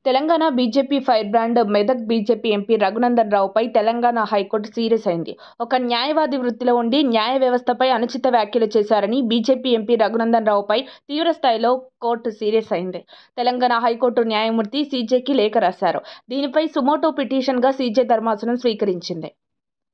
Telangana BJP fire brand Medak BJP MP Raghunandan రావుపై Telangana high court serious అయింది. ఒక న్యాయవాది వృత్తిలో ఉండి న్యాయ వ్యవస్థపై అనుచిత వ్యాఖ్యలు చేశారని బీజేపీ ఎంపీ రఘునందన్ రావుపై తీవ్రస్థాయిలో కోర్టు సీరియస్ అయింది. తెలంగాణ హైకోర్టు న్యాయమూర్తి సీజేకి లేఖ రాశారు. దీనిపై సుమోటో పిటిషన్గా సీజే ధర్మాసనం స్వీకరించింది.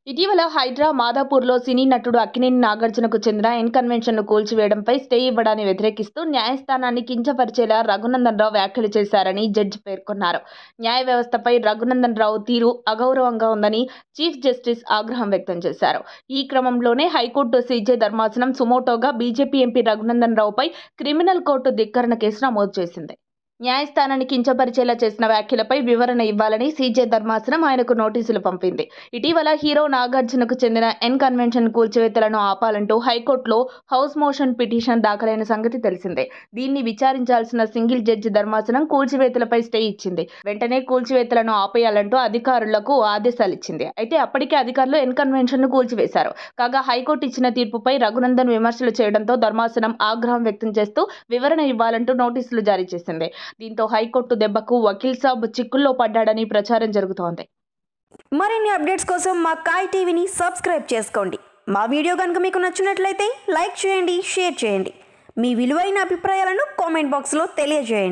ఇటీవల హైడ్రా మాదాపూర్లో సినీ నటుడు అక్కినేని నాగార్జునకు చెందిన కన్వెన్షన్ను కూల్చివేయడంపై స్టే ఇవ్వడాన్ని వ్యతిరేకిస్తూ న్యాయస్థానాన్ని కించపరిచేలా రఘునందన్ రావు వ్యాఖ్యలు చేశారని జడ్జి పేర్కొన్నారు. న్యాయ వ్యవస్థపై రఘునందన్ రావు తీరు అగౌరవంగా ఉందని చీఫ్ జస్టిస్ ఆగ్రహం వ్యక్తం చేశారు. ఈ క్రమంలోనే హైకోర్టు సీజే ధర్మాసనం సుమోటోగా బీజేపీ ఎంపీ రఘునందన్ రావుపై క్రిమినల్ కోర్టు ధిక్కరణ కేసు నమోదు చేసింది. న్యాయస్థానాన్ని కించపరిచేలా చేసిన వ్యాఖ్యలపై వివరణ ఇవ్వాలని సీజే ధర్మాసనం ఆయనకు నోటీసులు పంపింది. ఇటీవల హీరో నాగార్జునకు చెందిన కన్వెన్షన్ కూల్చివేతలను ఆపాలంటూ హైకోర్టులో హౌస్ మోషన్ పిటిషన్ దాఖలైన సంగతి తెలిసిందే. దీన్ని విచారించాల్సిన సింగిల్ జడ్జి ధర్మాసనం కూల్చివేతలపై స్టే ఇచ్చింది. వెంటనే కూల్చివేతలను ఆపేయాలంటూ అధికారులకు ఆదేశాలిచ్చింది. అయితే అప్పటికే అధికారులు కన్వెన్షన్ను కూల్చివేశారు. కాగా హైకోర్టు ఇచ్చిన తీర్పుపై రఘునందన్ విమర్శలు చేయడంతో ధర్మాసనం ఆగ్రహం వ్యక్తం చేస్తూ వివరణ ఇవ్వాలంటూ నోటీసులు జారీ చేసింది. దీంతో హైకోర్టు దెబ్బకు వకీల్ సాబ్ చిక్కుల్లో పడ్డాడని ప్రచారం జరుగుతోంది. మరిన్ని అప్డేట్స్ కోసం మా కాయ్ టీవీని సబ్స్క్రైబ్ చేసుకోండి. మా వీడియో కనుక మీకు నచ్చినట్లయితే లైక్ చేయండి, షేర్ చేయండి. మీ విలువైన అభిప్రాయాలను కామెంట్ బాక్స్లో తెలియజేయండి.